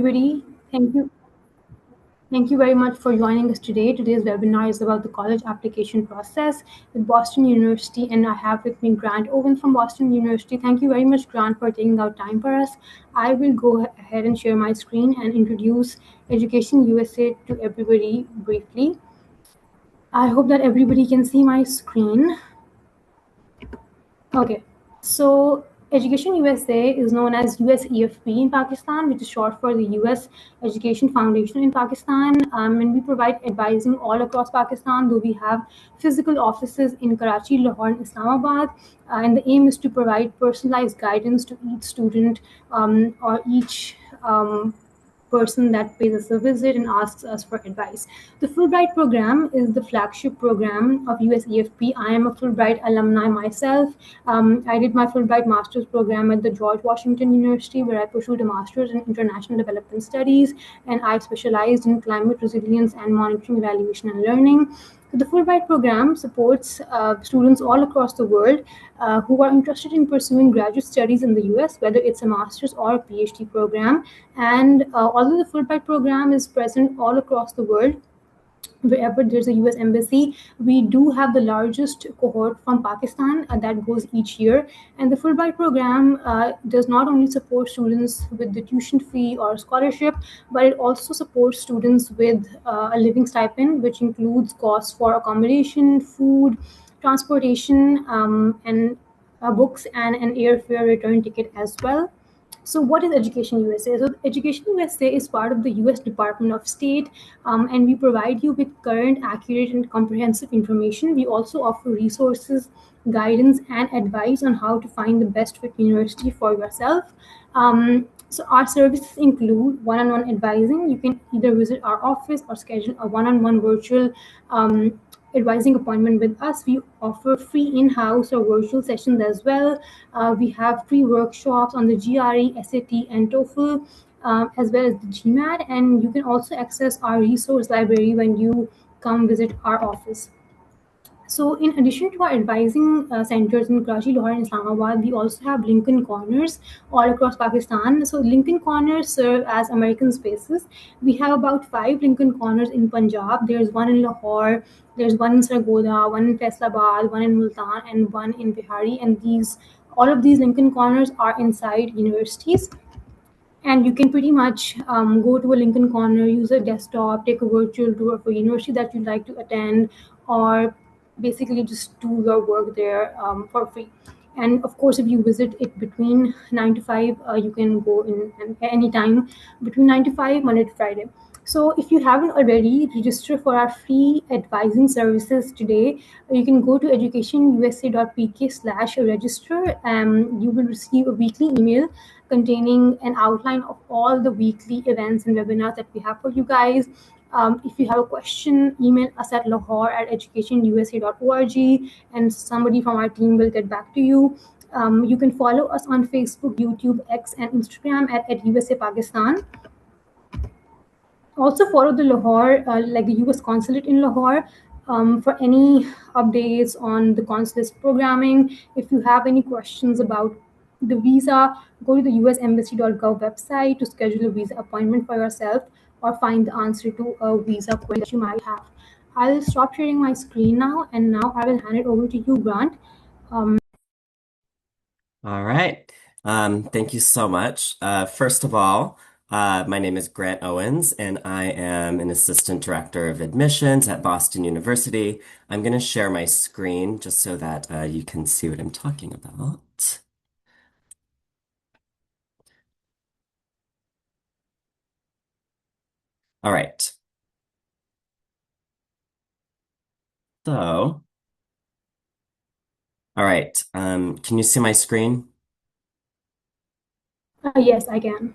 everybody. Thank you. Thank you very much for joining us today. Today's webinar is about the college application process with Boston University, and I have with me Grant Owen from Boston University. Thank you very much, Grant, for taking out time for us. I will go ahead and share my screen and introduce Education USA to everybody briefly. I hope that everybody can see my screen. Okay, so Education USA is known as USEFP in Pakistan, which is short for the US Education Foundation in Pakistan. And we provide advising all across Pakistan, though we have physical offices in Karachi, Lahore, and Islamabad. And the aim is to provide personalized guidance to each student or each person that pays us a visit and asks us for advice. The Fulbright program is the flagship program of USEFP. I am a Fulbright alumni myself. I did my Fulbright master's program at the George Washington University, where I pursued a master's in international development studies, and I specialized in climate resilience and monitoring, evaluation, and learning. The Fulbright program supports students all across the world who are interested in pursuing graduate studies in the US, whether it's a master's or a PhD program. And although the Fulbright program is present all across the world, wherever there's a US embassy, we do have the largest cohort from Pakistan that goes each year. And the Fulbright program does not only support students with the tuition fee or scholarship, but it also supports students with a living stipend, which includes costs for accommodation, food, transportation, and books, and an airfare return ticket as well. So what is Education USA? So Education USA is part of the US Department of State, and we provide you with current, accurate, and comprehensive information. We also offer resources, guidance, and advice on how to find the best fit university for yourself. So our services include one-on-one advising. You can either visit our office or schedule a one-on-one virtual advising appointment with us. We offer free in-house or virtual sessions as well. We have free workshops on the GRE, SAT, and TOEFL, as well as the GMAT. And you can also access our resource library when you come visit our office. So in addition to our advising centers in Karachi, Lahore, and Islamabad, we also have Lincoln Corners all across Pakistan. So Lincoln Corners serve as American spaces. We have about 5 Lincoln Corners in Punjab. There's one in Lahore, there's one in Sargodha, one in Faisalabad, one in Multan, and one in Bihari. And all of these Lincoln Corners are inside universities. And you can pretty much go to a Lincoln Corner, use a desktop, take a virtual tour of a university that you'd like to attend, or basically just do your work there for free. And of course, if you visit it between 9 to 5, you can go in any time between 9 to 5, Monday to Friday. So if you haven't already, register for our free advising services today. You can go to educationusa.pk/register. You will receive a weekly email containing an outline of all the weekly events and webinars that we have for you guys. If you have a question, email us at lahore@educationusa.org, and somebody from our team will get back to you. You can follow us on Facebook, YouTube, X, and Instagram at @USA Pakistan. Also follow the Lahore, like the US consulate in Lahore, for any updates on the consulate's programming. If you have any questions about the visa, go to the usembassy.gov website to schedule a visa appointment for yourself or find the answer to a visa question that you might have. I'll stop sharing my screen now, and now I will hand it over to you, Grant. All right. Thank you so much. First of all, my name is Grant Owens, and I am an Assistant Director of Admissions at Boston University. I'm going to share my screen just so that you can see what I'm talking about. All right. So, all right. Can you see my screen? Yes, I can.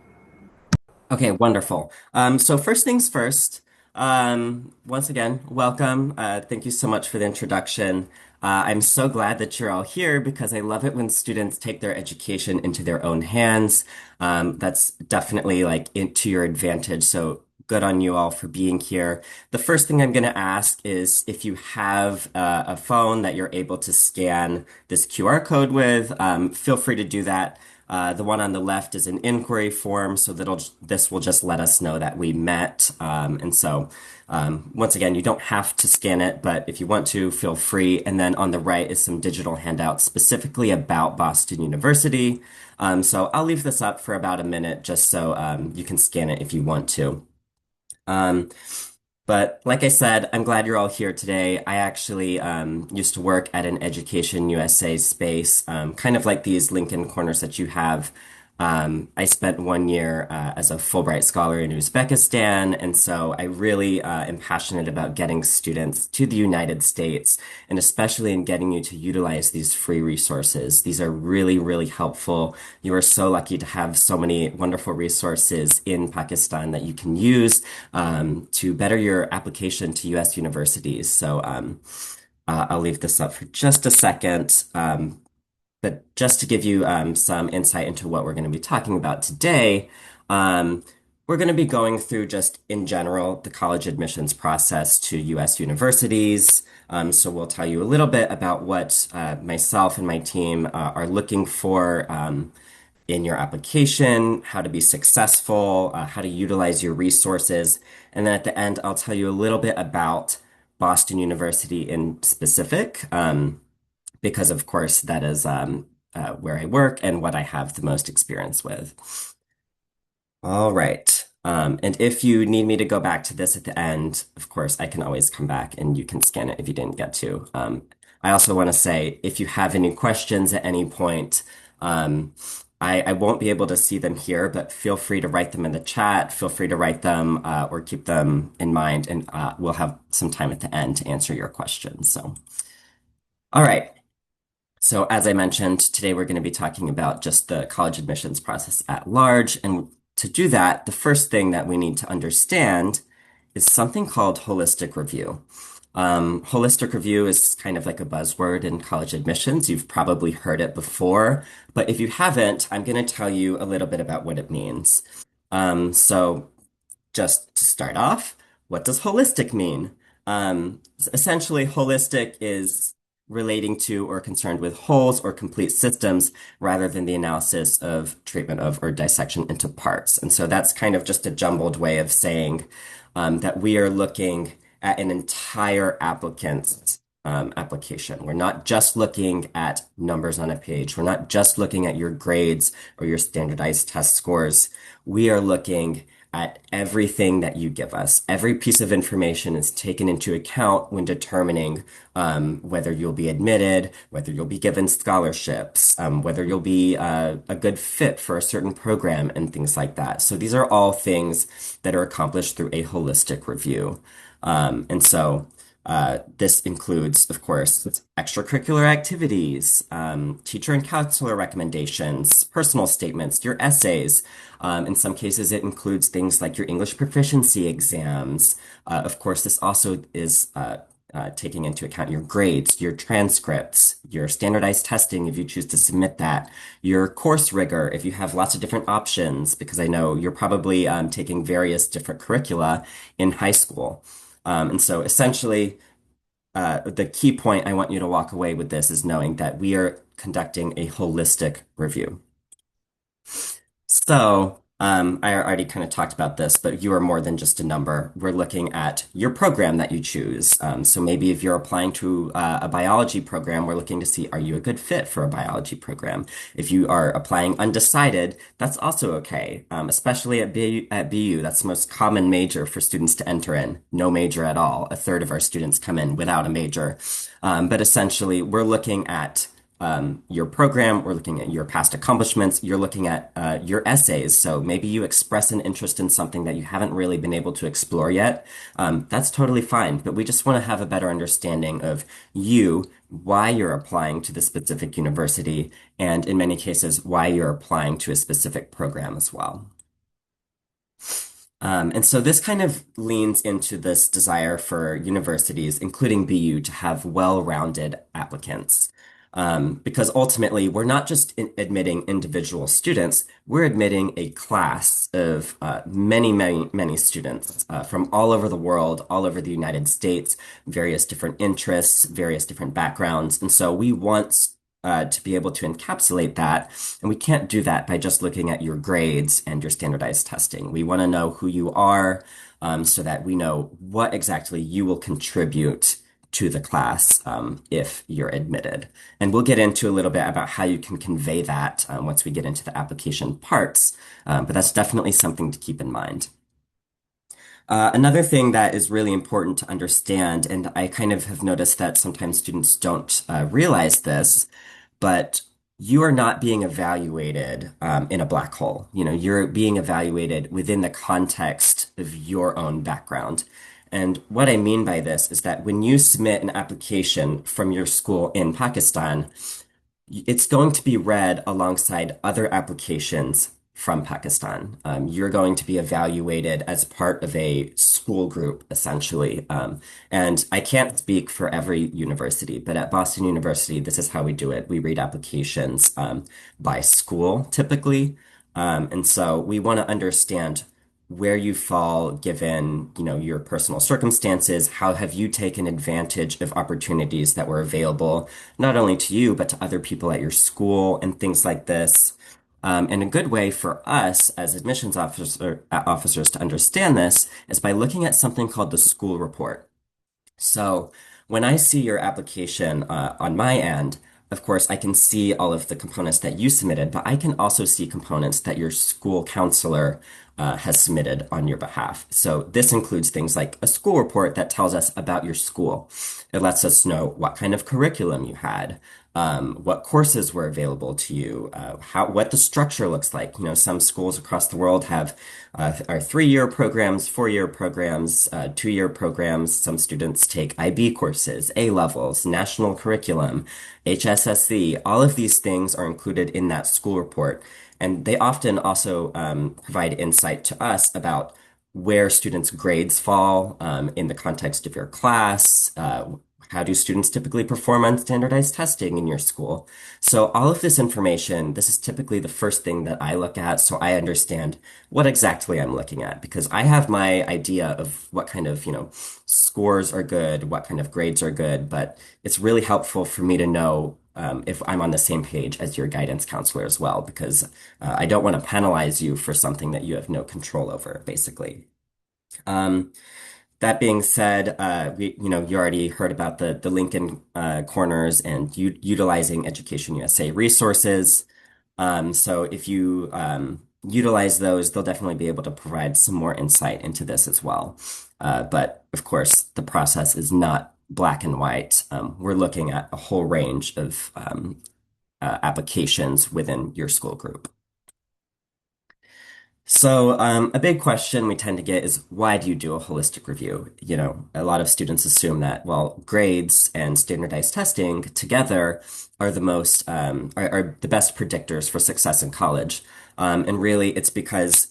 Okay, wonderful. So first things first, once again, welcome. Thank you so much for the introduction. I'm so glad that you're all here because I love it when students take their education into their own hands. That's definitely like to your advantage. So good on you all for being here. The first thing I'm going to ask is if you have a phone that you're able to scan this QR code with, feel free to do that. The one on the left is an inquiry form, so this will just let us know that we met. Once again, you don't have to scan it, but if you want to, feel free. And then on the right is some digital handouts specifically about Boston University. So I'll leave this up for about a minute just so you can scan it if you want to. Um, but like I said, I'm glad you're all here today. I actually used to work at an Education USA space, kind of like these Lincoln corners that you have. I spent 1 year as a Fulbright scholar in Uzbekistan, and so I really am passionate about getting students to the United States, and especially in getting you to utilize these free resources. These are really, really helpful. You are so lucky to have so many wonderful resources in Pakistan that you can use to better your application to U.S. universities. I'll leave this up for just a second. But just to give you some insight into what we're going to be talking about today, um, we're going to be going through just in general the college admissions process to U.S. universities. So we'll tell you a little bit about what myself and my team are looking for in your application, how to be successful, how to utilize your resources. And then at the end, I'll tell you a little bit about Boston University in specific. Because of course that is where I work and what I have the most experience with. All right. And if you need me to go back to this at the end, of course, I can always come back and you can scan it if you didn't get to. I also want to say if you have any questions at any point, um, I won't be able to see them here, but feel free to write them in the chat. Feel free to write them or keep them in mind, and we'll have some time at the end to answer your questions. So, all right. So, as I mentioned, today we're going to be talking about just the college admissions process at large. And to do that, the first thing that we need to understand is something called holistic review. Holistic review is kind of like a buzzword in college admissions. You've probably heard it before, but if you haven't, I'm going to tell you a little bit about what it means. So, just to start off, what does holistic mean? Essentially, holistic is relating to or concerned with wholes or complete systems rather than the analysis of treatment of or dissection into parts. And so that's kind of just a jumbled way of saying that we are looking at an entire applicant's application. We're not just looking at numbers on a page. We're not just looking at your grades or your standardized test scores. We are looking at everything that you give us. Every piece of information is taken into account when determining whether you'll be admitted, whether you'll be given scholarships, whether you'll be a good fit for a certain program, and things like that. So these are all things that are accomplished through a holistic review. This includes, of course, extracurricular activities, teacher and counselor recommendations, personal statements, your essays. In some cases, it includes things like your English proficiency exams. Of course, this also is taking into account your grades, your transcripts, your standardized testing if you choose to submit that, your course rigor if you have lots of different options, because I know you're probably taking various different curricula in high school. And so essentially, the key point I want you to walk away with this is knowing that we are conducting a holistic review. I already kind of talked about this, but you are more than just a number. We're looking at your program that you choose. So maybe if you're applying to a biology program, we're looking to see, are you a good fit for a biology program? If you are applying undecided, that's also okay, especially at BU. That's the most common major for students to enter in. No major at all. A third of our students come in without a major. But essentially, we're looking at your program, we're looking at your past accomplishments, you're looking at your essays. So maybe you express an interest in something that you haven't really been able to explore yet. That's totally fine, but we just want to have a better understanding of you, why you're applying to the specific university, and in many cases, why you're applying to a specific program as well. And so this kind of leans into this desire for universities, including BU, to have well-rounded applicants. Because ultimately, we're not just admitting individual students, we're admitting a class of many, many, many students from all over the world, all over the United States, various different interests, various different backgrounds. And so we want to be able to encapsulate that. And we can't do that by just looking at your grades and your standardized testing. We want to know who you are, so that we know what exactly you will contribute to the class, if you're admitted. And we'll get into a little bit about how you can convey that, once we get into the application parts. But that's definitely something to keep in mind. Another thing that is really important to understand, and I kind of have noticed that sometimes students don't realize this, but you are not being evaluated in a black hole. You know, you're being evaluated within the context of your own background. And what I mean by this is that when you submit an application from your school in Pakistan, it's going to be read alongside other applications from Pakistan. You're going to be evaluated as part of a school group, essentially. And I can't speak for every university, but at Boston University, this is how we do it. We read applications by school, typically. And so we want to understand where you fall given, your personal circumstances. How have you taken advantage of opportunities that were available, not only to you, but to other people at your school and things like this. And a good way for us as officers to understand this is by looking at something called the school report. So when I see your application on my end, of course, I can see all of the components that you submitted, but I can also see components that your school counselor has submitted on your behalf. So this includes things like a school report that tells us about your school. It lets us know what kind of curriculum you had, what courses were available to you, what the structure looks like. Some schools across the world have our 3-year programs, 4-year programs, 2-year programs. Some students take IB courses, A levels, national curriculum, HSSC. All of these things are included in that school report. And they often also provide insight to us about where students' grades fall in the context of your class. How do students typically perform on standardized testing in your school? So all of this information, this is typically the first thing that I look at so I understand what exactly I'm looking at, because I have my idea of what kind of, scores are good, what kind of grades are good, but it's really helpful for me to know if I'm on the same page as your guidance counselor as well, because I don't want to penalize you for something that you have no control over, basically. Um, that being said, you already heard about the Lincoln corners and utilizing Education USA resources. So if you utilize those, they'll definitely be able to provide some more insight into this as well. But of course, the process is not black and white. We're looking at a whole range of applications within your school group. So, a big question we tend to get is, why do you do a holistic review? A lot of students assume that, well, grades and standardized testing together are are the best predictors for success in college. And really, it's because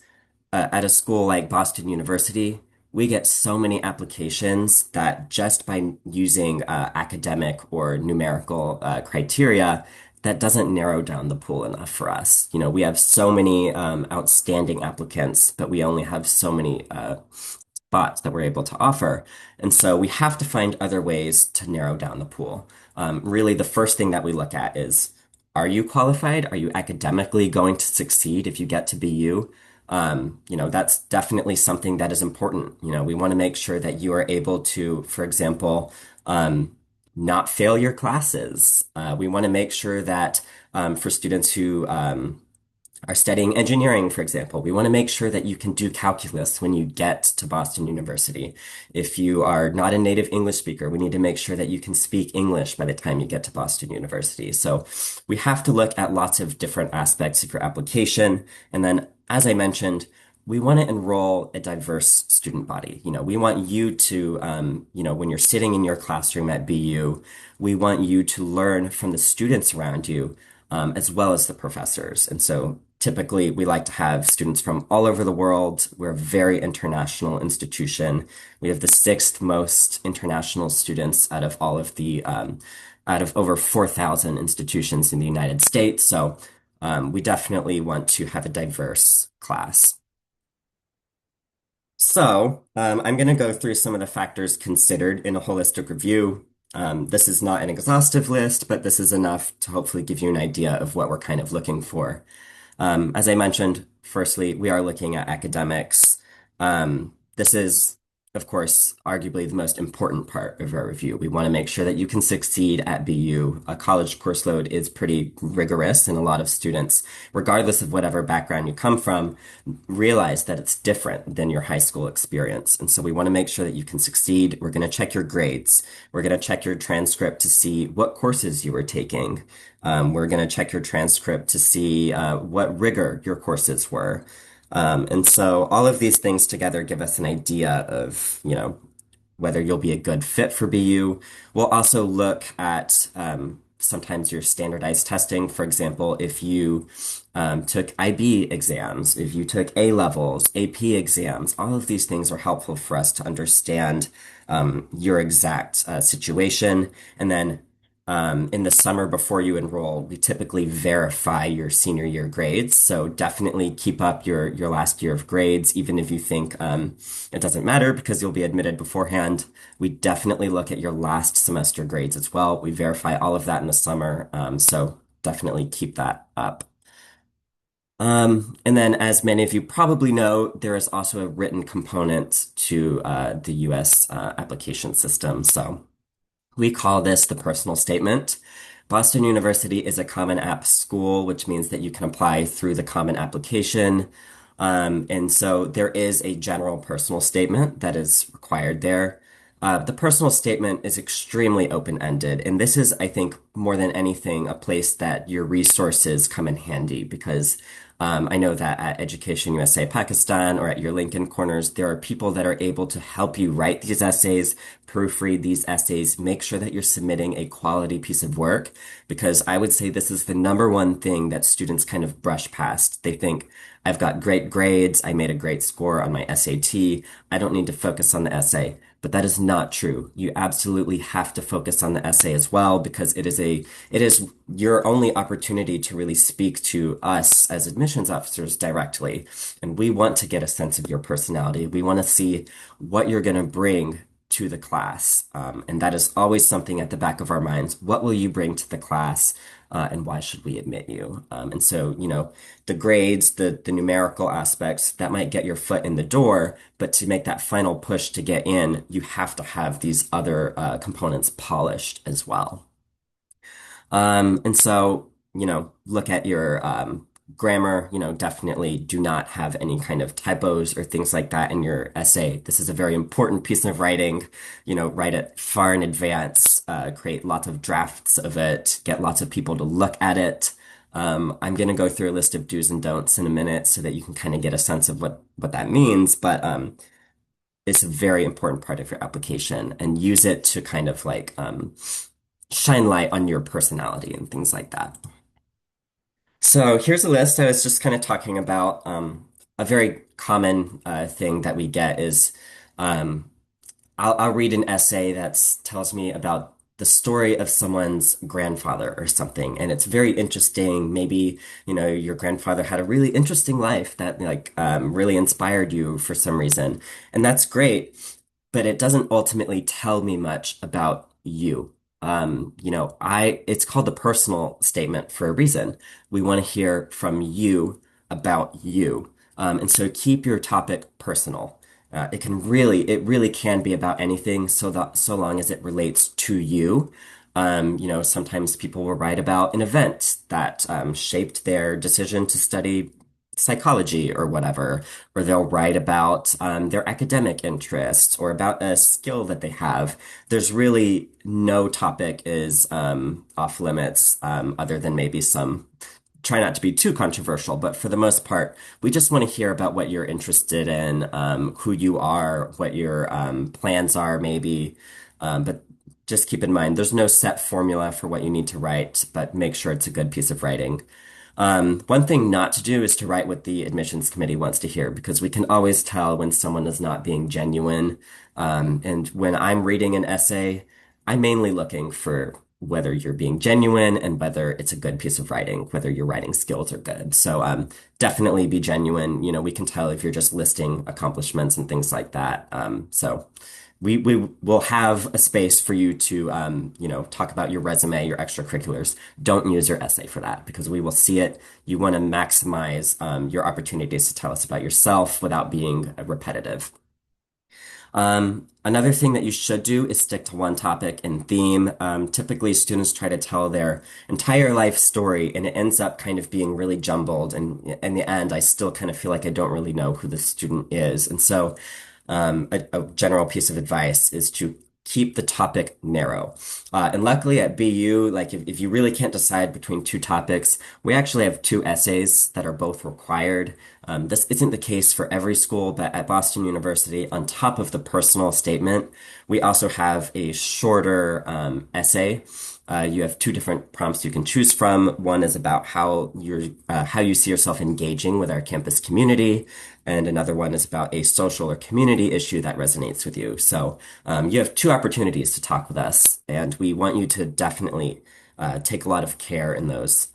at a school like Boston University, we get so many applications that just by using academic or numerical criteria, that doesn't narrow down the pool enough for us. We have so many outstanding applicants, but we only have so many spots that we're able to offer. And so we have to find other ways to narrow down the pool. Really, the first thing that we look at is, are you qualified? Are you academically going to succeed if you get to BU? That's definitely something that is important. We want to make sure that you are able to, for example, not fail your classes. We want to make sure that for students who are studying engineering, for example, we want to make sure that you can do calculus when you get to Boston University. If you are not a native English speaker, we need to make sure that you can speak English by the time you get to Boston University. So we have to look at lots of different aspects of your application. And then, as I mentioned, we want to enroll a diverse student body. We want you to, when you're sitting in your classroom at BU, we want you to learn from the students around you, as well as the professors. And so typically we like to have students from all over the world. We're a very international institution. We have the 6th most international students out of out of over 4,000 institutions in the United States. So we definitely want to have a diverse class. So I'm going to go through some of the factors considered in a holistic review. This is not an exhaustive list, but this is enough to hopefully give you an idea of what we're kind of looking for. As I mentioned, firstly, we are looking at academics. This is, of course, arguably the most important part of our review. We want to make sure that you can succeed at BU. A college course load is pretty rigorous, and a lot of students, regardless of whatever background you come from, realize that it's different than your high school experience. And so we want to make sure that you can succeed. We're going to check your grades. We're going to check your transcript to see what courses you were taking. We're going to check your transcript to see what rigor your courses were. And so all of these things together give us an idea of, whether you'll be a good fit for BU. We'll also look at sometimes your standardized testing. For example, if you took IB exams, if you took A levels, AP exams, all of these things are helpful for us to understand your exact situation. And then in the summer before you enroll, we typically verify your senior year grades. So definitely keep up your last year of grades, even if you think it doesn't matter because you'll be admitted beforehand. We definitely look at your last semester grades as well. We verify all of that in the summer. So definitely keep that up. And then, as many of you probably know, there is also a written component to the US application system. So we call this the personal statement. Boston University is a Common App school, which means that you can apply through the Common Application. And so there is a general personal statement that is required there. The personal statement is extremely open-ended, and this is, I think, more than anything, a place that your resources come in handy because I know that at Education USA Pakistan or at your Lincoln Corners, there are people that are able to help you write these essays, proofread these essays, make sure that you're submitting a quality piece of work, because I would say this is the number one thing that students kind of brush past. They think, I've got great grades, I made a great score on my SAT, I don't need to focus on the essay. But that is not true. You absolutely have to focus on the essay as well because it is your only opportunity to really speak to us as admissions officers directly. And we want to get a sense of your personality. We want to see what you're going to bring to the class. And that is always something at the back of our minds. What will you bring to the class? And why should we admit you? And so, the grades, the numerical aspects, that might get your foot in the door, but to make that final push to get in, you have to have these other components polished as well. And so, look at your grammar, definitely do not have any kind of typos or things like that in your essay. This is a very important piece of writing. Write it far in advance, create lots of drafts of it, get lots of people to look at it. I'm going to go through a list of do's and don'ts in a minute so that you can kind of get a sense of what that means. But it's a very important part of your application and use it to kind of like shine light on your personality and things like that. So here's a list I was just kind of talking about. A very common thing that we get is um, I'll read an essay that tells me about the story of someone's grandfather or something, and it's very interesting. Maybe, your grandfather had a really interesting life that like really inspired you for some reason, and that's great, but it doesn't ultimately tell me much about you. It's called the personal statement for a reason. We want to hear from you about you. And so keep your topic personal. It really can be about anything so long as it relates to you. Sometimes people will write about an event that shaped their decision to study psychology or whatever, or they'll write about their academic interests or about a skill that they have. There's really no topic is off limits other than maybe some try not to be too controversial, but for the most part, we just want to hear about what you're interested in, who you are, what your plans are, maybe. But just keep in mind, there's no set formula for what you need to write, but make sure it's a good piece of writing. One thing not to do is to write what the admissions committee wants to hear, because we can always tell when someone is not being genuine. And when I'm reading an essay, I'm mainly looking for whether you're being genuine and whether it's a good piece of writing, whether your writing skills are good. So definitely be genuine. We can tell if you're just listing accomplishments and things like that. So we will have a space for you to talk about your resume, your extracurriculars. Don't use your essay for that because we will see it. You want to maximize your opportunities to tell us about yourself without being repetitive. Another thing that you should do is stick to one topic and theme. Typically, students try to tell their entire life story, and it ends up kind of being really jumbled. And in the end, I still kind of feel like I don't really know who the student is. And so, a general piece of advice is to keep the topic narrow. And luckily at BU, like if you really can't decide between two topics, we actually have two essays that are both required. This isn't the case for every school, but at Boston University, on top of the personal statement, we also have a shorter essay. You have two different prompts you can choose from. One is about how you see yourself engaging with our campus community, and another one is about a social or community issue that resonates with you. So you have two opportunities to talk with us, and we want you to definitely take a lot of care in those.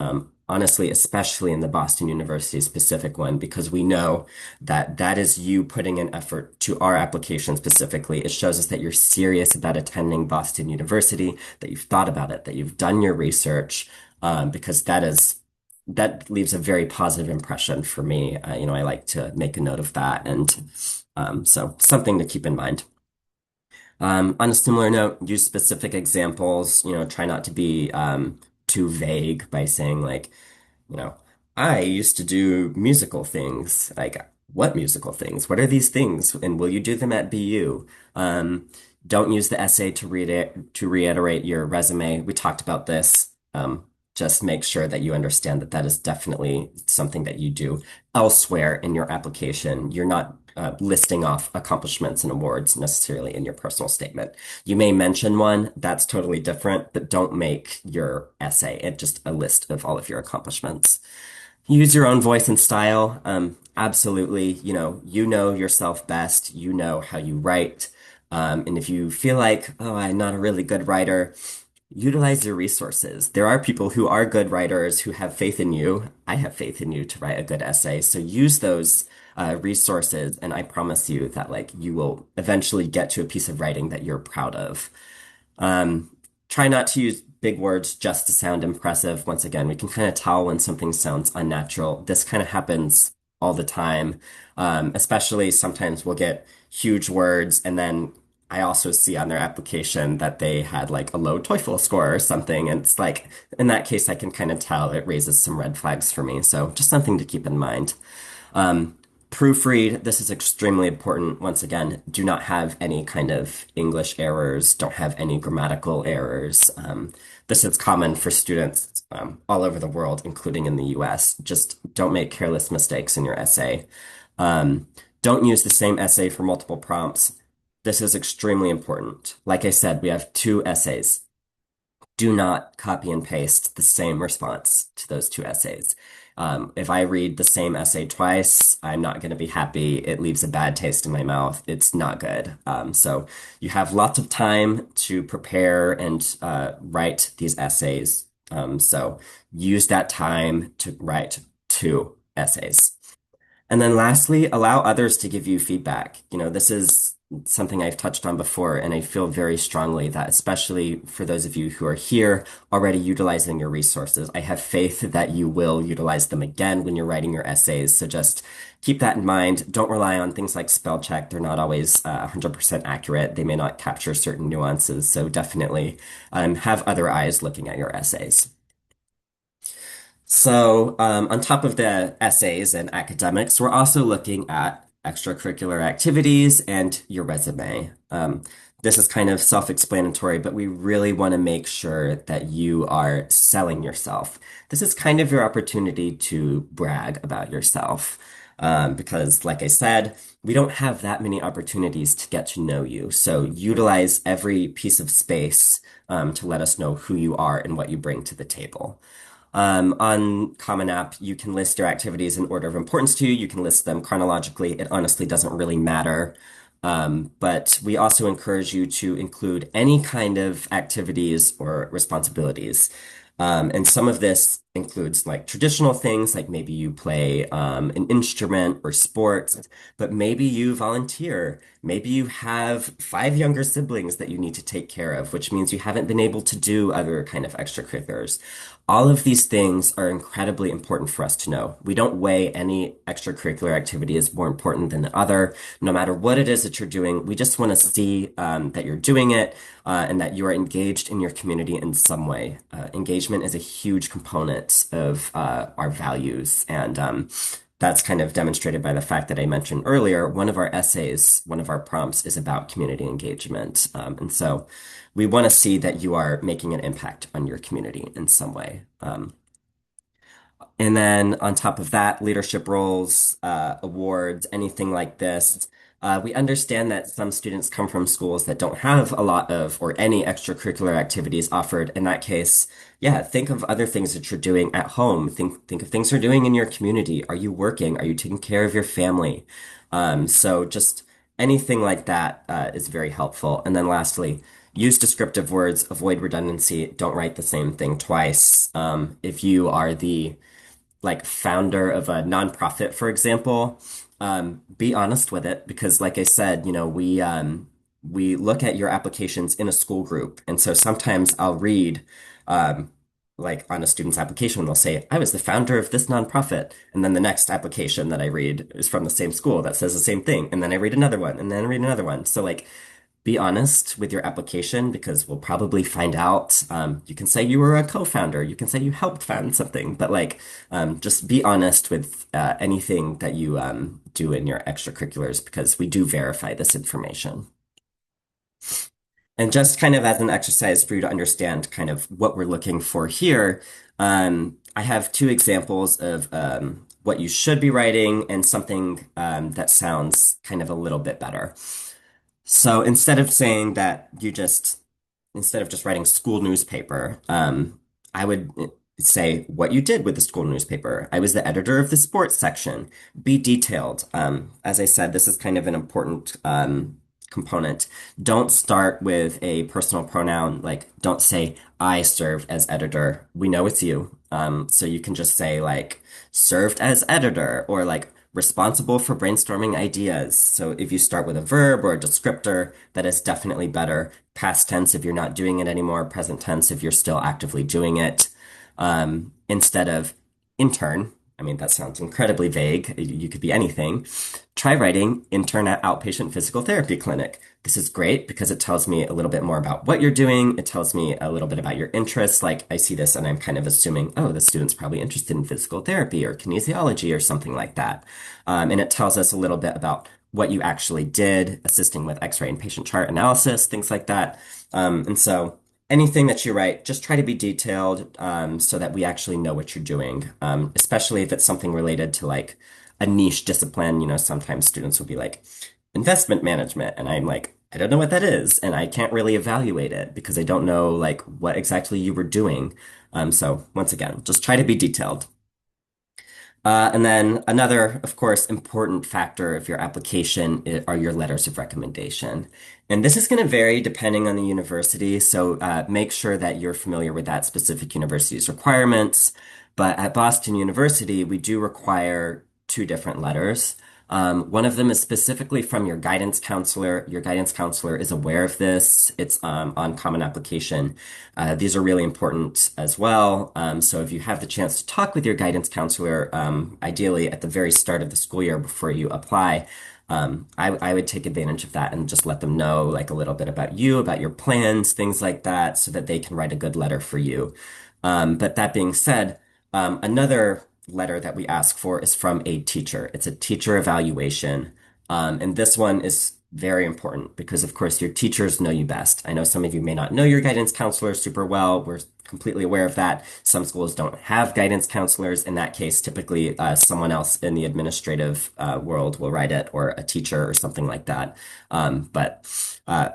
Honestly, especially in the Boston University specific one, because we know that that is you putting an effort to our application specifically. It shows us that you're serious about attending Boston University, that you've thought about it, that you've done your research, because that leaves a very positive impression for me. I like to make a note of that, and so something to keep in mind. On a similar note, use specific examples. Try not to be too vague by saying like, you know, I used to do musical things. Like, what musical things? What are these things? And will you do them at BU? Don't use the essay to read it to reiterate your resume. We talked about this. Just make sure that you understand that that is definitely something that you do elsewhere in your application. You're not listing off accomplishments and awards necessarily in your personal statement. You may mention one, that's totally different, but don't make your essay just a list of all of your accomplishments. Use your own voice and style. Absolutely, you know yourself best. You know how you write. And if you feel like, oh, I'm not a really good writer, utilize your resources. There are people who are good writers who have faith in you. I have faith in you to write a good essay. So use those resources, and I promise you that like you will eventually get to a piece of writing that you're proud of. Um, Try not to use big words just to sound impressive. Once again, we can kind of tell when something sounds unnatural. This kind of happens all the time. Especially sometimes we'll get huge words and then I also see on their application that they had like a low TOEFL score or something. And it's like, in that case, I can kind of tell it raises some red flags for me. So just something to keep in mind. Um, Proofread, this is extremely important. Once again, do not have any kind of English errors, don't have any grammatical errors. This is common for students all over the world, including in the US. Just don't make careless mistakes in your essay. Um, don't use the same essay for multiple prompts. This is extremely important. Like I said, we have two essays. Do not copy and paste the same response to those two essays. If I read the same essay twice, I'm not going to be happy. It leaves a bad taste in my mouth. It's not good. So you have lots of time to prepare and write these essays. So use that time to write two essays. And then lastly, allow others to give you feedback. This is something I've touched on before, and I feel very strongly that, especially for those of you who are here already utilizing your resources, I have faith that you will utilize them again when you're writing your essays. So just keep that in mind. Don't rely on things like spell check. They're not always 100% accurate. They may not capture certain nuances. So definitely have other eyes looking at your essays. So, on top of the essays and academics, we're also looking at extracurricular activities and your resume. This is kind of self-explanatory, but we really want to make sure that you are selling yourself. This is kind of your opportunity to brag about yourself. Because, like I said, we don't have that many opportunities to get to know you. So, utilize every piece of space, to let us know who you are and what you bring to the table. On Common App, you can list your activities in order of importance to you. You can list them chronologically. It honestly doesn't really matter. But we also encourage you to include any kind of activities or responsibilities. And some of this includes like traditional things, like maybe you play an instrument or sports, but maybe you volunteer. Maybe you have five younger siblings that you need to take care of, which means you haven't been able to do other kind of extracurriculars. All of these things are incredibly important for us to know. We don't weigh any extracurricular activity as more important than the other. No matter what it is that you're doing, we just want to see that you're doing it and that you are engaged in your community in some way. Engagement is a huge component of our values, and that's kind of demonstrated by the fact that I mentioned earlier. One of our essays, one of our prompts is about community engagement. And so we want to see that you are making an impact on your community in some way. And then on top of that, leadership roles, awards, anything like this. We understand that some students come from schools that don't have a lot of or any extracurricular activities offered. In that case, yeah, think of other things that you're doing at home. Think of things you're doing in your community. Are you working? Are you taking care of your family? So just anything like that is very helpful. And then lastly, use descriptive words, avoid redundancy, don't write the same thing twice. If you are the like founder of a nonprofit, for example, be honest with it because, like I said, we look at your applications in a school group, and so sometimes I'll read like on a student's application, they'll say, "I was the founder of this nonprofit," and then the next application that I read is from the same school that says the same thing, and then I read another one, and then I read another one. So like be honest with your application because we'll probably find out. You can say you were a co-founder, you can say you helped found something, but like just be honest with anything that you do in your extracurriculars because we do verify this information. And just kind of as an exercise for you to understand kind of what we're looking for here, I have two examples of what you should be writing and something that sounds kind of a little bit better. So instead of just writing school newspaper, I would say what you did with the school newspaper. I was the editor of the sports section. Be detailed. As I said, this is kind of an important component. Don't start with a personal pronoun. Like, don't say, I served as editor. We know it's you. So you can just say, like, served as editor or like, responsible for brainstorming ideas. So if you start with a verb or a descriptor, that is definitely better. Past tense if you're not doing it anymore, present tense if you're still actively doing it. Instead of intern, I mean, that sounds incredibly vague. You could be anything. Try writing intern at outpatient physical therapy clinic. This is great because it tells me a little bit more about what you're doing. It tells me a little bit about your interests. Like I see this and I'm kind of assuming, oh, the student's probably interested in physical therapy or kinesiology or something like that. And it tells us a little bit about what you actually did, assisting with X-ray and patient chart analysis, things like that. And so anything that you write, just try to be detailed so that we actually know what you're doing, especially if it's something related to like a niche discipline. You know, sometimes students will be like, investment management. And I'm like, I don't know what that is. And I can't really evaluate it because I don't know like what exactly you were doing. So once again, just try to be detailed. And then another, of course, important factor of your application are your letters of recommendation. And this is going to vary depending on the university. So make sure that you're familiar with that specific university's requirements. But at Boston University, we do require two different letters. One of them is specifically from your guidance counselor. Your guidance counselor is aware of this. It's on Common Application. These are really important as well. So if you have the chance to talk with your guidance counselor, ideally at the very start of the school year before you apply, I would take advantage of that and just let them know like a little bit about you, about your plans, things like that, so that they can write a good letter for you. But that being said, another letter that we ask for is from a teacher. It's a teacher evaluation. And this one is very important because, of course, your teachers know you best. I know some of you may not know your guidance counselor super well. We're completely aware of that. Some schools don't have guidance counselors. In that case, typically someone else in the administrative world will write it, or a teacher or something like that. But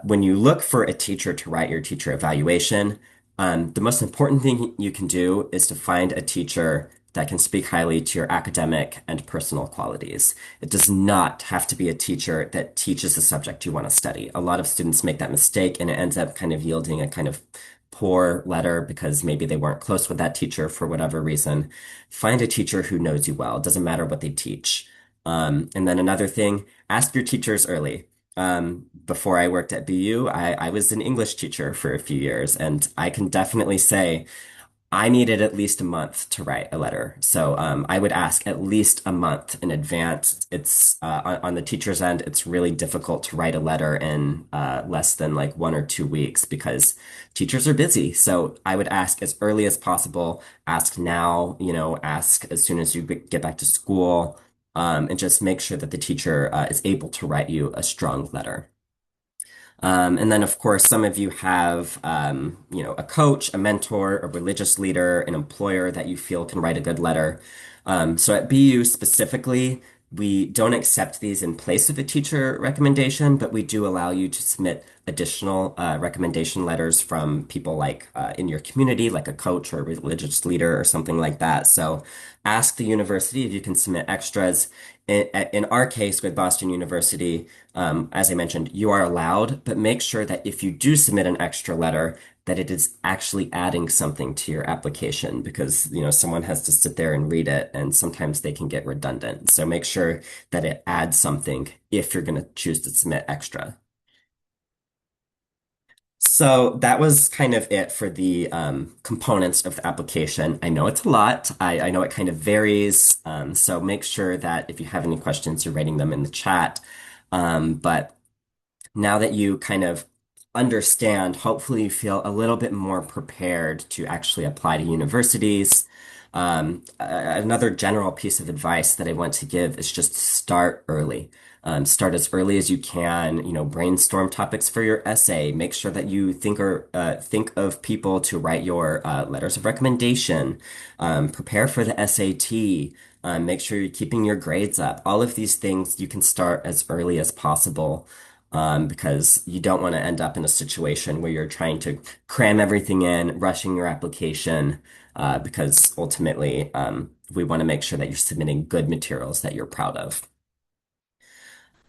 when you look for a teacher to write your teacher evaluation, the most important thing you can do is to find a teacher that can speak highly to your academic and personal qualities. It does not have to be a teacher that teaches the subject you want to study. A lot of students make that mistake and it ends up kind of yielding a kind of poor letter because maybe they weren't close with that teacher for whatever reason, find a teacher who knows you well. It doesn't matter what they teach. And then another thing, ask your teachers early. Before I worked at BU, I was an English teacher for a few years, and I can definitely say I needed at least a month to write a letter. So I would ask at least a month in advance. It's on the teacher's end, it's really difficult to write a letter in less than like 1 or 2 weeks because teachers are busy. So I would ask as early as possible, ask now, ask as soon as you get back to school, and just make sure that the teacher is able to write you a strong letter. And then, of course, some of you have, a coach, a mentor, a religious leader, an employer that you feel can write a good letter. So at BU specifically, we don't accept these in place of a teacher recommendation, but we do allow you to submit additional recommendation letters from people like in your community, like a coach or a religious leader or something like that. So ask the university if you can submit extras. In our case with Boston University, as I mentioned, you are allowed, but make sure that if you do submit an extra letter, that it is actually adding something to your application because, someone has to sit there and read it, and sometimes they can get redundant. So make sure that it adds something if you're going to choose to submit extra. So that was kind of it for the components of the application. I know it's a lot. I know it kind of varies. So make sure that if you have any questions, you're writing them in the chat. But now that you kind of understand, hopefully you feel a little bit more prepared to actually apply to universities. Another general piece of advice that I want to give is just start early. Start as early as you can, brainstorm topics for your essay. Make sure that you think of people to write your letters of recommendation. Prepare for the SAT. Make sure you're keeping your grades up. All of these things you can start as early as possible because you don't want to end up in a situation where you're trying to cram everything in, rushing your application, because ultimately we want to make sure that you're submitting good materials that you're proud of.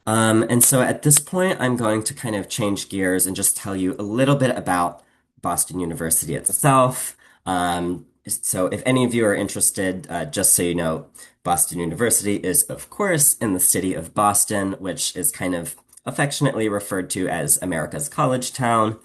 And so at this point, I'm going to kind of change gears and just tell you a little bit about Boston University itself. So if any of you are interested, just so you know, Boston University is, of course, in the city of Boston, which is kind of affectionately referred to as America's college town.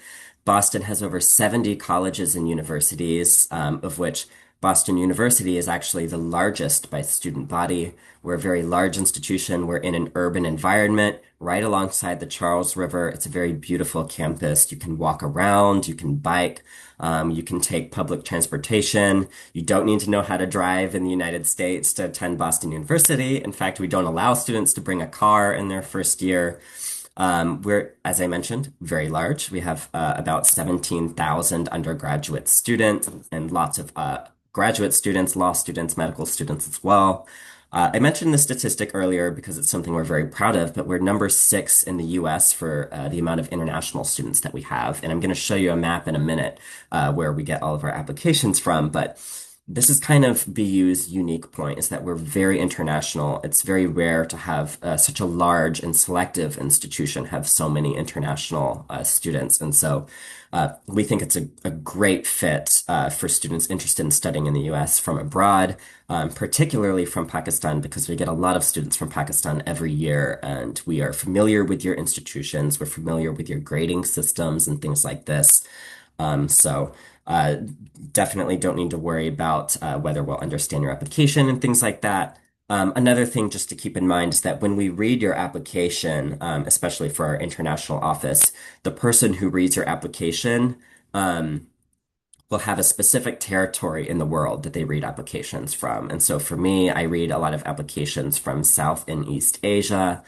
Boston has over 70 colleges and universities, of which Boston University is actually the largest by student body. We're a very large institution. We're in an urban environment right alongside the Charles River. It's a very beautiful campus. You can walk around, you can bike, you can take public transportation. You don't need to know how to drive in the United States to attend Boston University. In fact, we don't allow students to bring a car in their first year. We're, as I mentioned, very large. We have about 17,000 undergraduate students and lots of graduate students, law students, medical students as well. I mentioned the statistic earlier because it's something we're very proud of, but we're number 6 in the US for the amount of international students that we have. And I'm going to show you a map in a minute where we get all of our applications from. But this is kind of BU's unique point is that we're very international. It's very rare to have such a large and selective institution have so many international students. And so we think it's a great fit for students interested in studying in the US from abroad, particularly from Pakistan, because we get a lot of students from Pakistan every year, and we are familiar with your institutions. We're familiar with your grading systems and things like this. So definitely don't need to worry about whether we'll understand your application and things like that. Another thing just to keep in mind is that when we read your application, especially for our international office, the person who reads your application will have a specific territory in the world that they read applications from. And so for me, I read a lot of applications from South and East Asia.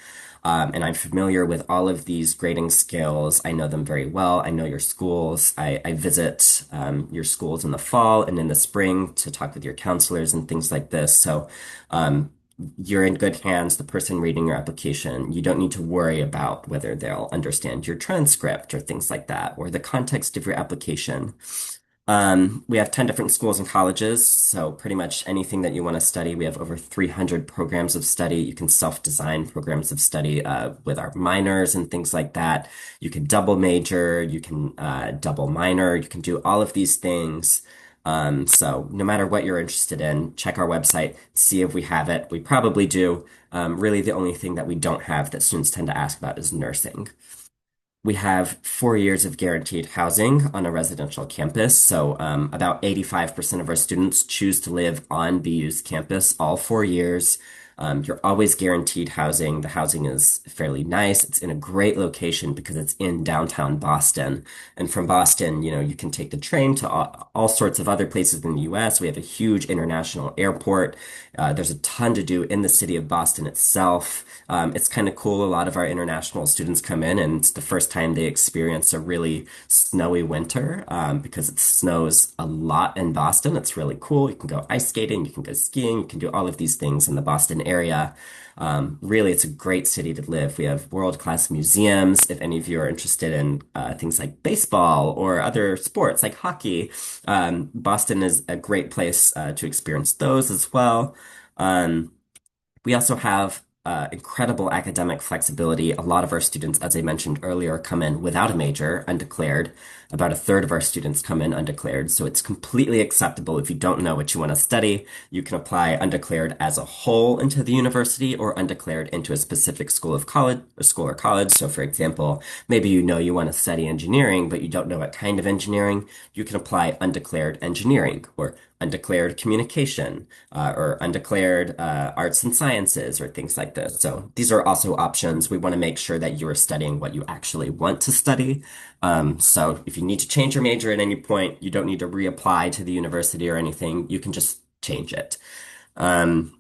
And I'm familiar with all of these grading scales. I know them very well. I know your schools. I visit your schools in the fall and in the spring to talk with your counselors and things like this. So you're in good hands, the person reading your application. You don't need to worry about whether they'll understand your transcript or things like that, or the context of your application. We have 10 different schools and colleges, so pretty much anything that you want to study. We have over 300 programs of study. You can self-design programs of study with our minors and things like that. You can double major, you can double minor, you can do all of these things. So no matter what you're interested in, check our website, see if we have it. We probably do. Really, the only thing that we don't have that students tend to ask about is nursing. We have 4 years of guaranteed housing on a residential campus. So about 85% of our students choose to live on BU's campus all 4 years. You're always guaranteed housing. The housing is fairly nice. It's in a great location because it's in downtown Boston. And from Boston, you can take the train to all sorts of other places in the US. We have a huge international airport. There's a ton to do in the city of Boston itself. It's kind of cool. A lot of our international students come in, and it's the first time they experience a really snowy winter because it snows a lot in Boston. It's really cool. You can go ice skating, you can go skiing, you can do all of these things in the Boston area. Really, it's a great city to live. We have world-class museums. If any of you are interested in things like baseball or other sports like hockey, Boston is a great place to experience those as well. Um, we also have incredible academic flexibility. A lot of our students, as I mentioned earlier, come in without a major, undeclared. About a third of our students come in undeclared. So it's completely acceptable if you don't know what you want to study. You can apply undeclared as a whole into the university or undeclared into a specific school of college or school or college. So for example, maybe you know you want to study engineering, but you don't know what kind of engineering. You can apply undeclared engineering or undeclared communication or undeclared arts and sciences or things like this. So these are also options. We want to make sure that you are studying what you actually want to study. So if you need to change your major at any point, you don't need to reapply to the university or anything. You can just change it. Um,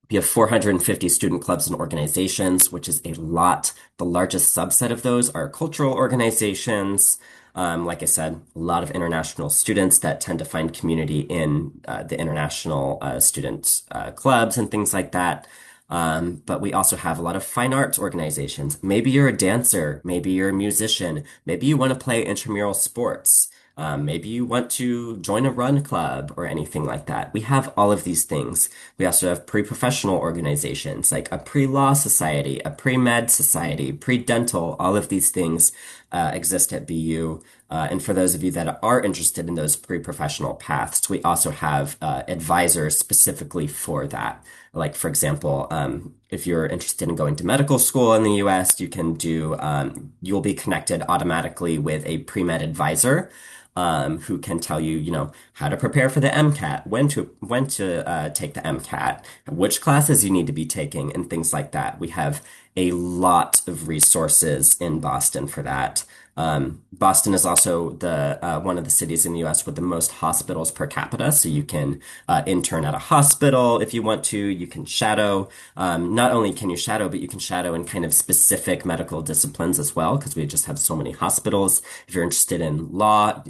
we have 450 student clubs and organizations, which is a lot. The largest subset of those are cultural organizations. Like I said, a lot of international students that tend to find community in the international student clubs and things like that. But we also have a lot of fine arts organizations. Maybe you're a dancer, maybe you're a musician, maybe you want to play intramural sports. Maybe you want to join a run club or anything like that. We have all of these things. We also have pre-professional organizations like a pre-law society, a pre-med society, pre-dental. All of these things exist at BU. And for those of you that are interested in those pre-professional paths, we also have advisors specifically for that. Like, for example, if you're interested in going to medical school in the US, you'll be connected automatically with a pre-med advisor who can tell you, how to prepare for the MCAT, when to take the MCAT, which classes you need to be taking, and things like that. We have a lot of resources in Boston for that. Boston is also the one of the cities in the U.S. with the most hospitals per capita. So you can intern at a hospital if you want to. You can shadow. Not only can you shadow, but you can shadow in kind of specific medical disciplines as well, because we just have so many hospitals. If you're interested in law,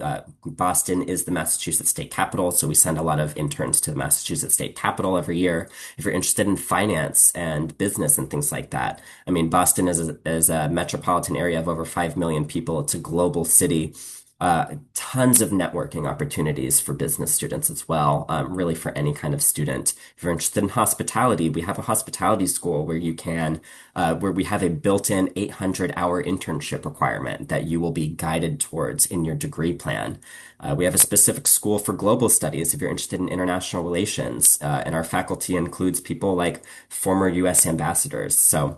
Boston is the Massachusetts state capital, so we send a lot of interns to the Massachusetts state capital every year. If you're interested in finance and business and things like that, I mean, Boston is a metropolitan area of over 5 million people. It's a global city. Tons of networking opportunities for business students as well, really for any kind of student. If you're interested in hospitality, we have a hospitality school where we have a built-in 800-hour internship requirement that you will be guided towards in your degree plan. We have a specific school for global studies if you're interested in international relations, and our faculty includes people like former US ambassadors. So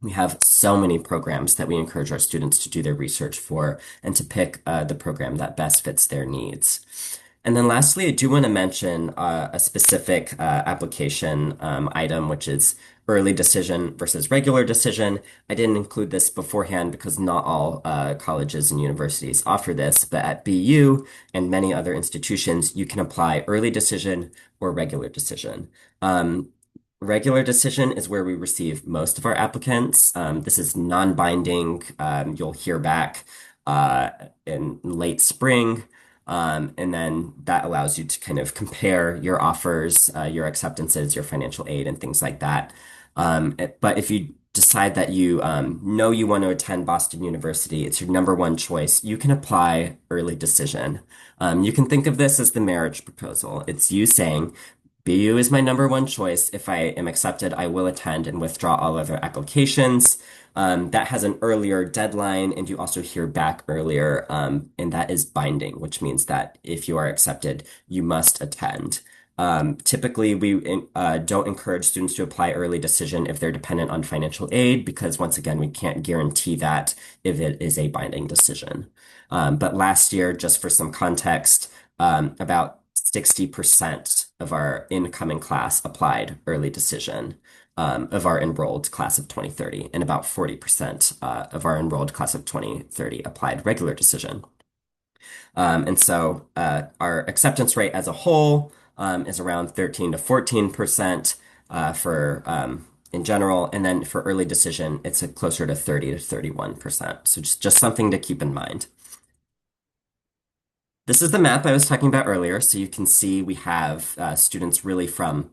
we have so many programs that we encourage our students to do their research for and to pick the program that best fits their needs. And then lastly, I do want to mention a specific application item, which is early decision versus regular decision. I didn't include this beforehand because not all colleges and universities offer this, but at BU and many other institutions, you can apply early decision or regular decision. Regular decision is where we receive most of our applicants. This is non-binding. You'll hear back in late spring. And then that allows you to kind of compare your offers, your acceptances, your financial aid, and things like that. But if you decide that you know you want to attend Boston University, it's your number one choice, you can apply early decision. You can think of this as the marriage proposal. It's you saying, BU is my number one choice. If I am accepted, I will attend and withdraw all other applications. That has an earlier deadline, and you also hear back earlier, and that is binding, which means that if you are accepted, you must attend. Typically, we don't encourage students to apply early decision if they're dependent on financial aid, because once again, we can't guarantee that if it is a binding decision. But last year, just for some context, about 60% of our incoming class applied early decision of our enrolled class of 2030, and about 40% of our enrolled class of 2030 applied regular decision. And so our acceptance rate as a whole is around 13 to 14% for in general. And then for early decision, it's closer to 30 to 31%. So just something to keep in mind. This is the map I was talking about earlier. So you can see we have students really from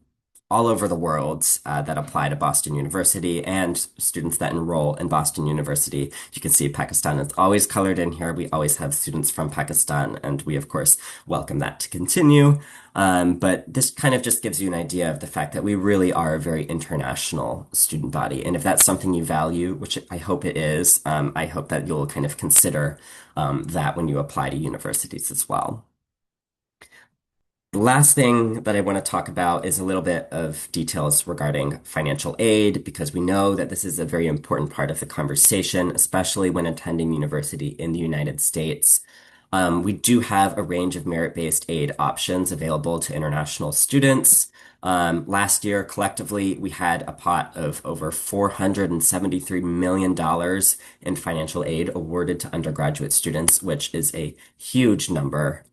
all over the world that apply to Boston University and students that enroll in Boston University. You can see Pakistan is always colored in here. We always have students from Pakistan, and we, of course, welcome that to continue. But this kind of just gives you an idea of the fact that we really are a very international student body. And if that's something you value, which I hope it is, I hope that you'll kind of consider that when you apply to universities as well. The last thing that I want to talk about is a little bit of details regarding financial aid, because we know that this is a very important part of the conversation, especially when attending university in the United States. We do have a range of merit-based aid options available to international students. Last year, collectively, we had a pot of over $473 million in financial aid awarded to undergraduate students, which is a huge number.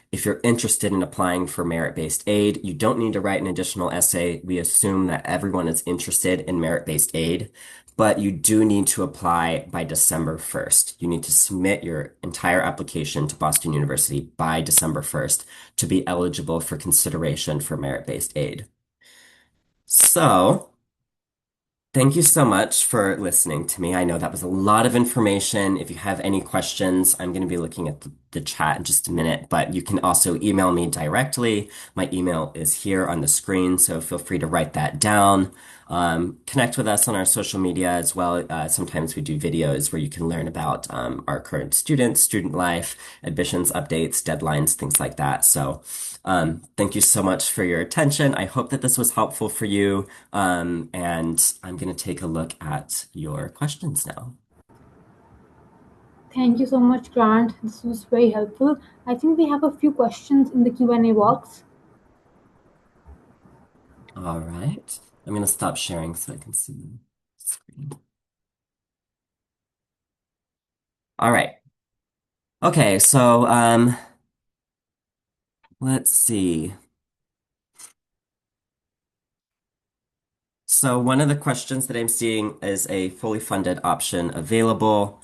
If you're interested in applying for merit-based aid, you don't need to write an additional essay. We assume that everyone is interested in merit-based aid, but you do need to apply by December 1st. You need to submit your entire application to Boston University by December 1st to be eligible for consideration for merit-based aid. So, thank you so much for listening to me. I know that was a lot of information. If you have any questions, I'm going to be looking at the chat in just a minute, but you can also email me directly. My email is here on the screen, so feel free to write that down. Connect with us on our social media as well. Sometimes we do videos where you can learn about our current students, student life, admissions updates, deadlines, things like that. So thank you so much for your attention. I hope that this was helpful for you. And I'm going to take a look at your questions now. Thank you so much, Grant. This was very helpful. I think we have a few questions in the Q&A box. All right. I'm going to stop sharing so I can see the screen. All right. Okay, so let's see. So one of the questions that I'm seeing is a fully funded option available.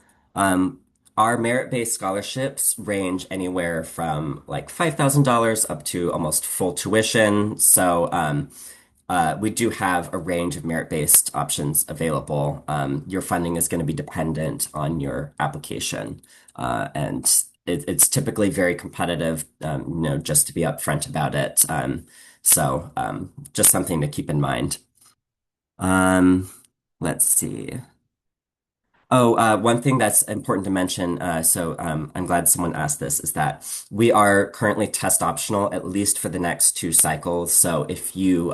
Our merit-based scholarships range anywhere from like $5,000 up to almost full tuition. So we do have a range of merit-based options available. Your funding is going to be dependent on your application, and it's typically very competitive. Just to be upfront about it. So just something to keep in mind. Um, let's see. Oh, one thing that's important to mention, I'm glad someone asked this, is that we are currently test optional, at least for the next two cycles. So if you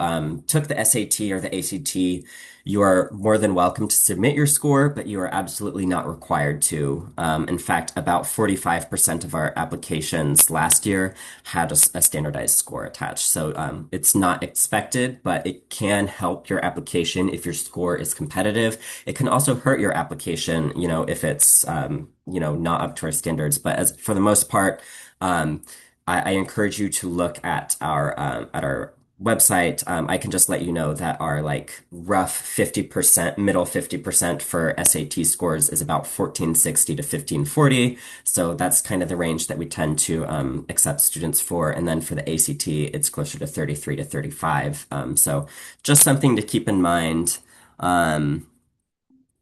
took the SAT or the ACT, you are more than welcome to submit your score, but you are absolutely not required to. In fact, about 45% of our applications last year had a standardized score attached. So it's not expected, but it can help your application if your score is competitive. It can also hurt your application, if it's, not up to our standards. But for the most part, I encourage you to look at our website. I can just let you know that our like rough 50%, middle 50% for SAT scores is about 1460 to 1540. So that's kind of the range that we tend to accept students for. And then for the ACT, it's closer to 33 to 35. So just something to keep in mind.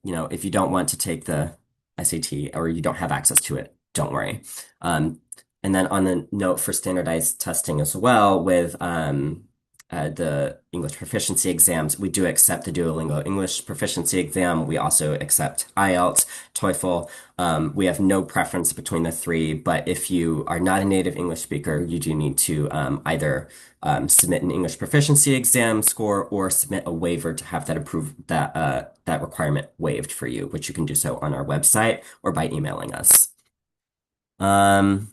if you don't want to take the SAT or you don't have access to it, don't worry. Um, and then on the note for standardized testing as well, with the English proficiency exams, we do accept the Duolingo English proficiency exam. We also accept IELTS, TOEFL. We have no preference between the three, but if you are not a native English speaker, you do need to either submit an English proficiency exam score or submit a waiver to have that requirement waived for you, which you can do so on our website or by emailing us. Um,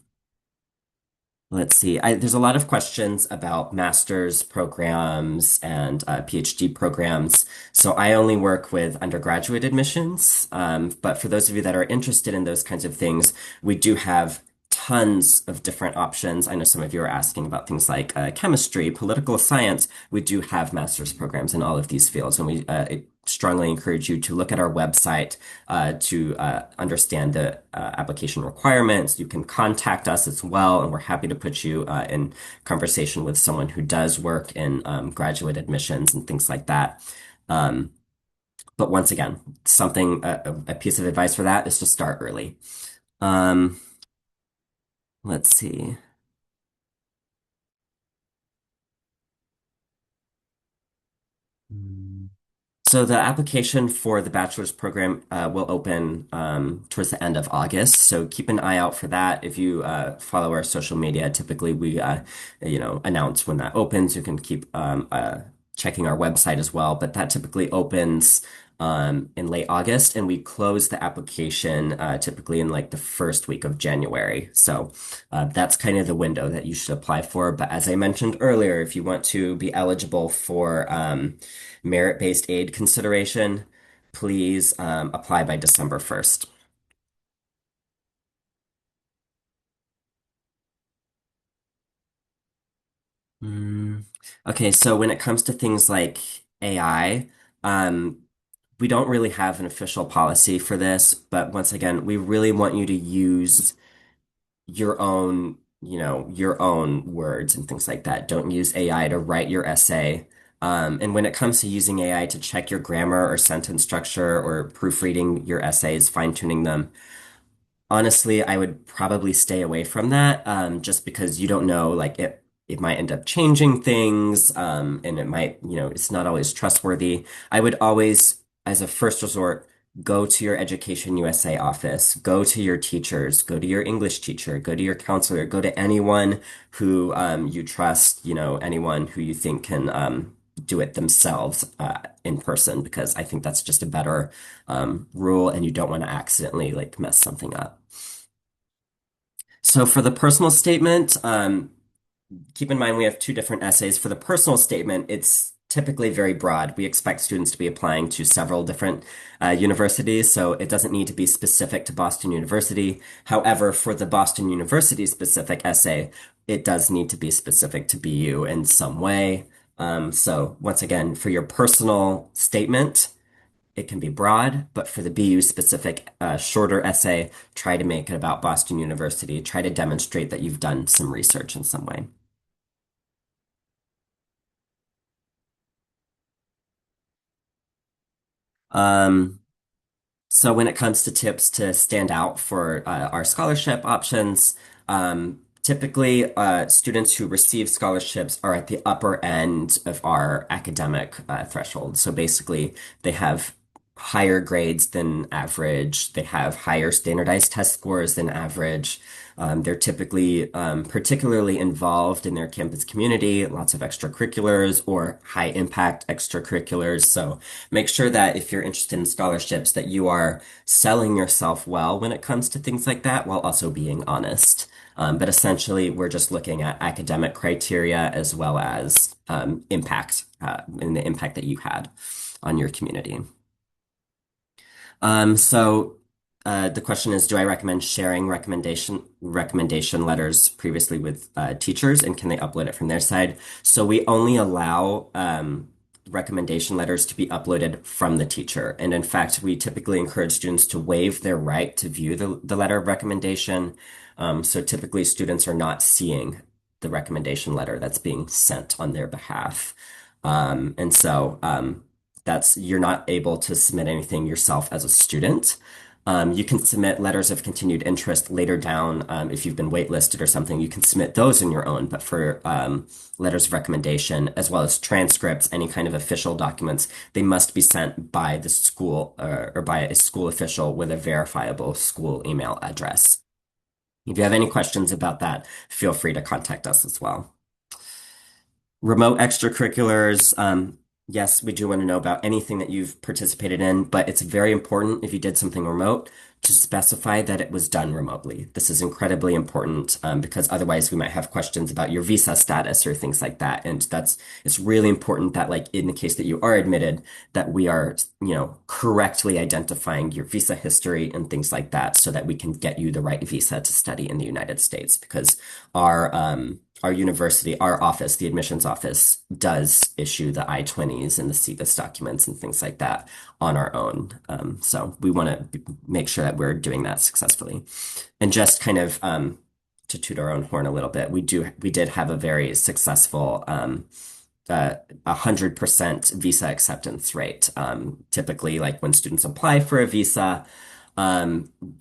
Let's see. There's a lot of questions about master's programs and PhD programs. So I only work with undergraduate admissions. But for those of you that are interested in those kinds of things, we do have tons of different options. I know some of you are asking about things like chemistry, political science. We do have master's programs in all of these fields, and we strongly encourage you to look at our website to understand the application requirements. You can contact us as well, and we're happy to put you in conversation with someone who does work in graduate admissions and things like that. Um, but once again, a piece of advice for that is to start early. Um, let's see. So the application for the bachelor's program will open towards the end of August. So keep an eye out for that. If you follow our social media, typically we announce when that opens. You can keep checking our website as well. But that typically opens in late August, and we close the application typically in like the first week of January. So that's kind of the window that you should apply for. But as I mentioned earlier, if you want to be eligible for merit-based aid consideration, please apply by December 1st. Mm, Okay, so when it comes to things like AI, we don't really have an official policy for this, but once again, we really want you to use your own words and things like that. Don't use AI to write your essay. And when it comes to using AI to check your grammar or sentence structure or proofreading your essays, fine-tuning them, honestly, I would probably stay away from that, just because you don't know, like it might end up changing things, and it might, it's not always trustworthy. I would always, as a first resort, go to your Education USA office, go to your teachers, go to your English teacher, go to your counselor, go to anyone who you trust, anyone who you think can do it themselves in person, because I think that's just a better rule, and you don't want to accidentally like mess something up. So for the personal statement, keep in mind we have two different essays. For the personal statement, it's typically very broad. We expect students to be applying to several different universities, so it doesn't need to be specific to Boston University. However, for the Boston University specific essay, it does need to be specific to BU in some way. So once again, for your personal statement, it can be broad, but for the BU specific shorter essay, try to make it about Boston University. Try to demonstrate that you've done some research in some way. Um, So when it comes to tips to stand out for our scholarship options, typically students who receive scholarships are at the upper end of our academic threshold. So basically, they have higher grades than average. They have higher standardized test scores than average. They're typically particularly involved in their campus community, lots of extracurriculars or high impact extracurriculars. So make sure that if you're interested in scholarships, that you are selling yourself well when it comes to things like that, while also being honest. But essentially, we're just looking at academic criteria as well as impact and the impact that you had on your community. So the question is, do I recommend sharing recommendation letters previously with teachers, and can they upload it from their side? So we only allow recommendation letters to be uploaded from the teacher. And in fact, we typically encourage students to waive their right to view the letter of recommendation. So typically students are not seeing the recommendation letter that's being sent on their behalf. And so that's you're not able to submit anything yourself as a student. You can submit letters of continued interest later down. If you've been waitlisted or something, you can submit those on your own. But for letters of recommendation, as well as transcripts, any kind of official documents, they must be sent by the school or by a school official with a verifiable school email address. If you have any questions about that, feel free to contact us as well. Remote extracurriculars, yes, we do want to know about anything that you've participated in, but it's very important if you did something remote to specify that it was done remotely. This is incredibly important because otherwise we might have questions about your visa status or things like that. And it's really important that, like, in the case that you are admitted, that we are, correctly identifying your visa history and things like that so that we can get you the right visa to study in the United States because our university, our office, the admissions office, does issue the I-20s and the CBIS documents and things like that on our own. So we want to make sure that we're doing that successfully. And just kind of to toot our own horn a little bit, we did have a very successful 100% visa acceptance rate. Typically, like when students apply for a visa,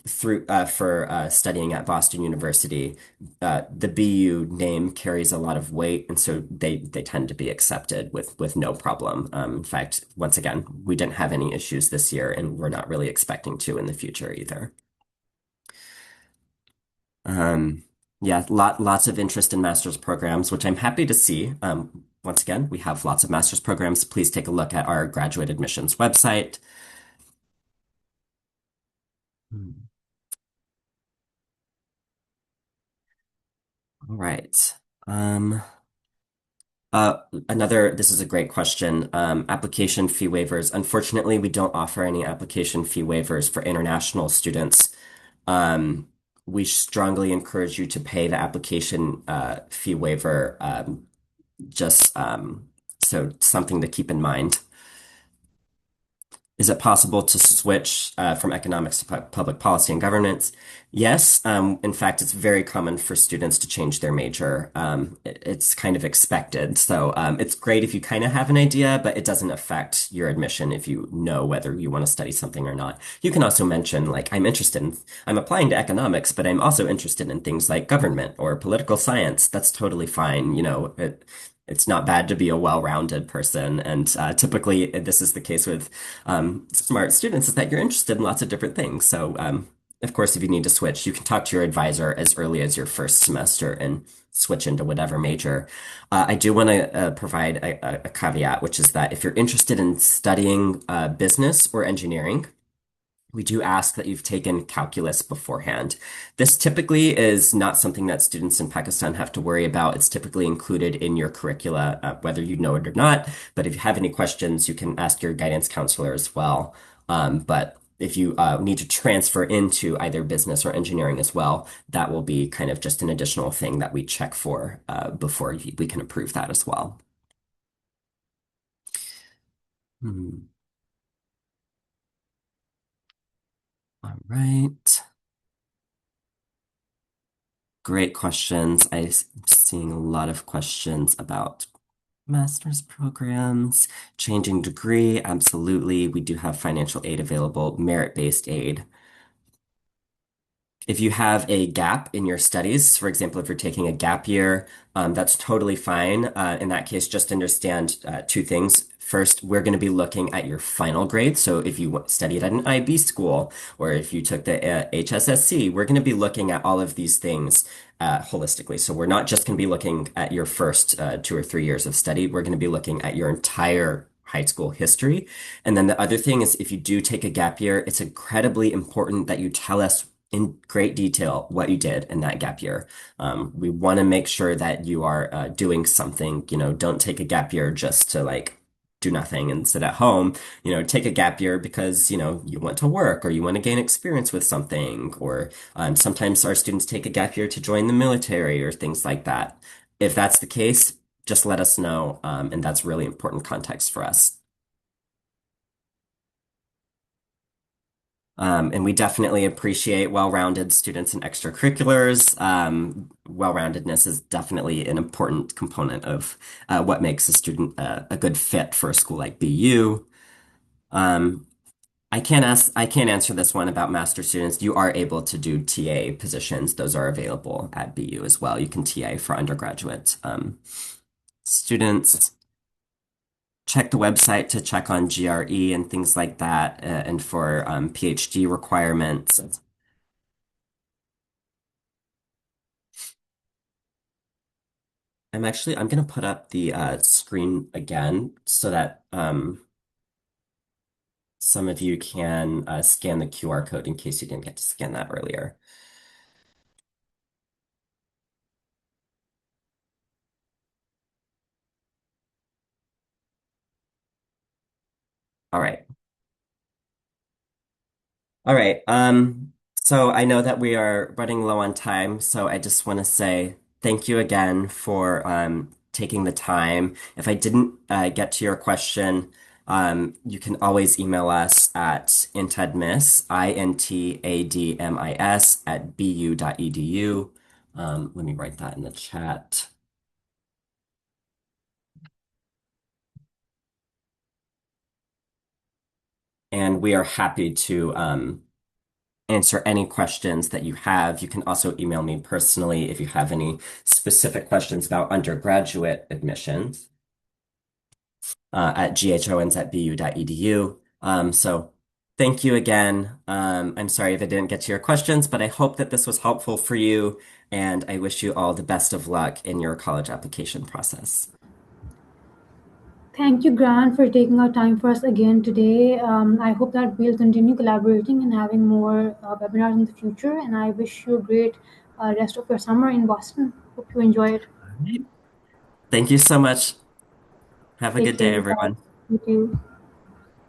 through for studying at Boston University, the BU name carries a lot of weight, and so they tend to be accepted with no problem. In fact, once again, we didn't have any issues this year, and we're not really expecting to in the future either. Um, yeah, lots of interest in master's programs, which I'm happy to see. Once again, we have lots of master's programs. Please take a look at our graduate admissions website. Hmm. All right. Um, this is a great question. Application fee waivers. Unfortunately, we don't offer any application fee waivers for international students. Um, we strongly encourage you to pay the application fee waiver, just so something to keep in mind. Is it possible to switch from economics to public policy and governance? Yes. In fact, it's very common for students to change their major. It's kind of expected. So it's great if you kind of have an idea, but it doesn't affect your admission if you know whether you want to study something or not. You can also mention, like, I'm applying to economics, but I'm also interested in things like government or political science. That's totally fine. It's not bad to be a well-rounded person. And typically, this is the case with smart students, is that you're interested in lots of different things. So, of course, if you need to switch, you can talk to your advisor as early as your first semester and switch into whatever major. I do want to provide a caveat, which is that if you're interested in studying business or engineering, we do ask that you've taken calculus beforehand. This typically is not something that students in Pakistan have to worry about. It's typically included in your curricula, whether you know it or not. But if you have any questions, you can ask your guidance counselor as well. But if you need to transfer into either business or engineering as well, that will be kind of just an additional thing that we check for before we can approve that as well. Hmm. All right. Great questions. I'm seeing a lot of questions about master's programs, changing degree. Absolutely. We do have financial aid available, merit-based aid. If you have a gap in your studies, for example, if you're taking a gap year, that's totally fine. In that case, just understand two things. First, we're going to be looking at your final grade. So if you studied at an IB school or if you took the HSSC, we're going to be looking at all of these things holistically. So we're not just going to be looking at your first 2 or 3 years of study. We're going to be looking at your entire high school history. And then the other thing is if you do take a gap year, it's incredibly important that you tell us in great detail what you did in that gap year. We want to make sure that you are doing something. Don't take a gap year just to like do nothing and sit at home. Take a gap year because, you want to work or you want to gain experience with something. Or sometimes our students take a gap year to join the military or things like that. If that's the case, just let us know. And that's really important context for us. And we definitely appreciate well-rounded students and extracurriculars. Well-roundedness is definitely an important component of what makes a student a good fit for a school like BU. Um, I can't answer this one about master students. You are able to do TA positions. Those are available at BU as well. You can TA for undergraduate students. Check the website to check on GRE and things like that, and for PhD requirements. I'm gonna put up the screen again so that some of you can scan the QR code in case you didn't get to scan that earlier. All right. All right. So I know that we are running low on time, so I just want to say thank you again for taking the time. If I didn't get to your question, you can always email us at intadmis, intadmis at bu.edu. Let me write that in the chat. And we are happy to answer any questions that you have. You can also email me personally if you have any specific questions about undergraduate admissions at ghons@bu.edu. So thank you again. I'm sorry if I didn't get to your questions, but I hope that this was helpful for you, and I wish you all the best of luck in your college application process. Thank you, Grant, for taking our time for us again today. I hope that we'll continue collaborating and having more webinars in the future. And I wish you a great rest of your summer in Boston. Hope you enjoy it. All right. Thank you so much. Have a Take good day, care. Bye. everyone. You too.